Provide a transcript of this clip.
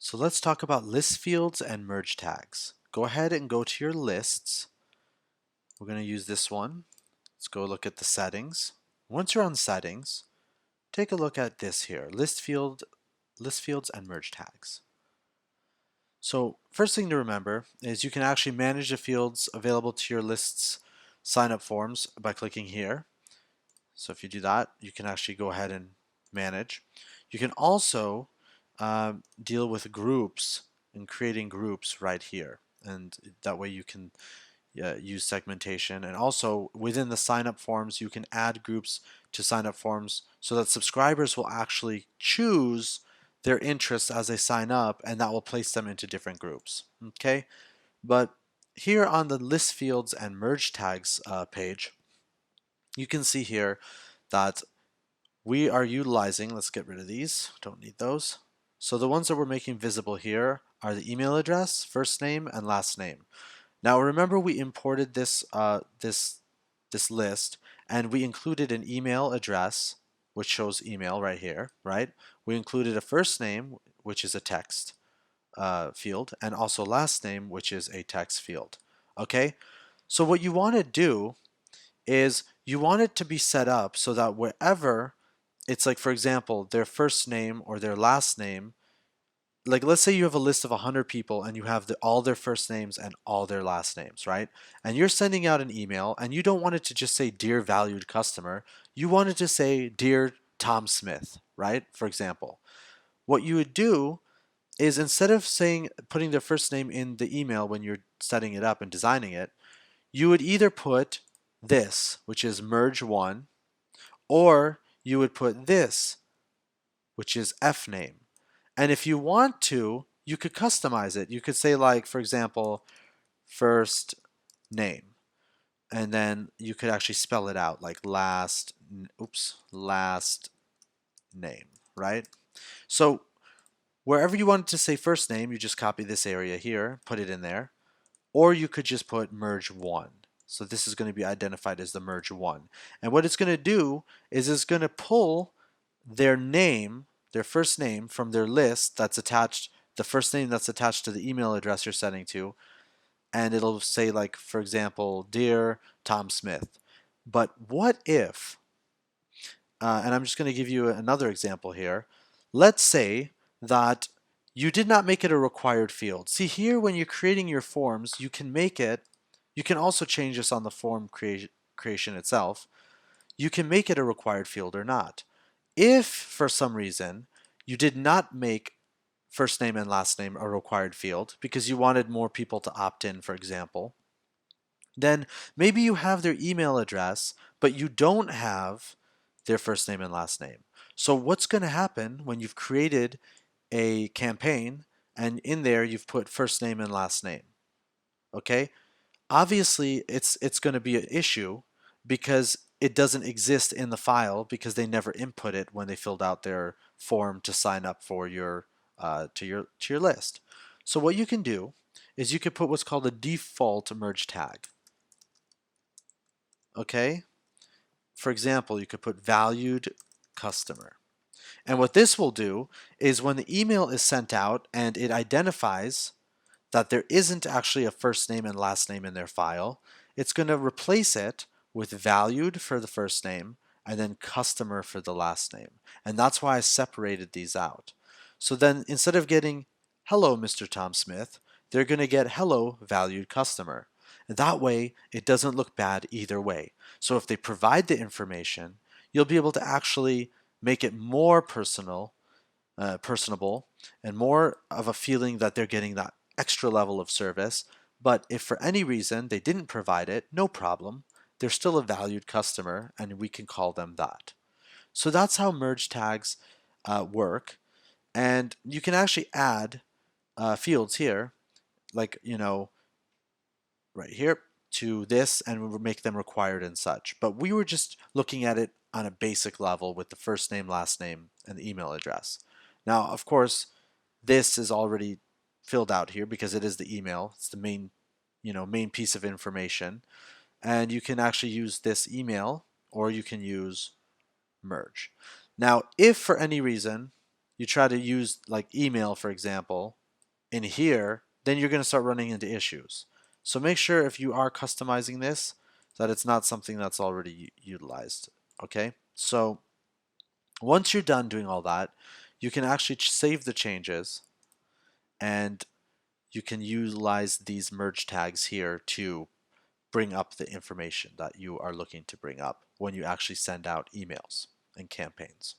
So let's talk about list fields and merge tags. Go ahead and go to your lists. We're going to use this one. Let's go look at the settings. Once you're on settings, take a look at this here, list fields and merge tags. So first thing to remember is you can actually manage the fields available to your lists sign up forms by clicking here. So if you do that, you can actually go ahead and manage. You can also deal with groups and creating groups right here. And that way you can use segmentation. And also within the sign up forms, you can add groups to sign up forms so that subscribers will actually choose their interests as they sign up, and that will place them into different groups. Okay, but here on the list fields and merge tags page, you can see here that we are utilizing, let's get rid of these, don't need those. So the ones that we're making visible here are the email address, first name, and last name. Now remember we imported this list and we included an email address which shows email right here, right? We included a first name which is a text field, and also last name which is a text field. Okay, so what you want to do is you want it to be set up so that wherever it's like, for example, their first name or their last name, like let's say you have a list of 100 people and you have all their first names and all their last names, right? And you're sending out an email and you don't want it to just say dear valued customer, you want it to say dear Tom Smith, right? For example, what you would do is instead of saying putting their first name in the email when you're setting it up and designing it, you would either put this, which is merge one, or you would put this, which is F name. And if you want to, you could customize it. You could say, like, for example, first name, and then you could actually spell it out like last name, right? So wherever you wanted to say first name, you just copy this area here, put it in there, or you could just put merge one. So this is going to be identified as the merge one. And what it's going to do is it's going to pull their name, their first name from their list that's attached, the first name that's attached to the email address you're sending to, and it'll say, like, for example, dear Tom Smith. But what if, and I'm just going to give you another example here. Let's say that you did not make it a required field. See here, when you're creating your forms, you can make it, you can also change this on the form creation itself. You can make it a required field or not. If for some reason you did not make first name and last name a required field because you wanted more people to opt in, for example, then maybe you have their email address, but you don't have their first name and last name. So what's going to happen when you've created a campaign and in there you've put first name and last name? Okay, obviously it's going to be an issue because it doesn't exist in the file because they never input it when they filled out their form to sign up for your to your list. So what you can do is you could put what's called a default merge tag. Okay, for example, you could put valued customer. And what this will do is when the email is sent out and it identifies that there isn't actually a first name and last name in their file, it's going to replace it with valued for the first name and then customer for the last name. And that's why I separated these out. So then instead of getting hello Mr. Tom Smith, they're going to get hello valued customer. That way it doesn't look bad either way. So if they provide the information, you'll be able to actually make it more personable, and more of a feeling that they're getting that extra level of service. But if for any reason they didn't provide it, no problem. They're still a valued customer and we can call them that. So that's how merge tags work. And you can actually add fields here, like, right here to this, and we will make them required and such. But we were just looking at it on a basic level with the first name, last name, and the email address. Now, of course, this is already filled out here because it is the email. It's the main piece of information. And you can actually use this email or you can use merge. Now, if for any reason you try to use like email, for example, in here, then you're going to start running into issues. So make sure if you are customizing this that it's not something that's already utilized. Okay, so once you're done doing all that, you can actually save the changes, and you can utilize these merge tags here to bring up the information that you are looking to bring up when you actually send out emails and campaigns.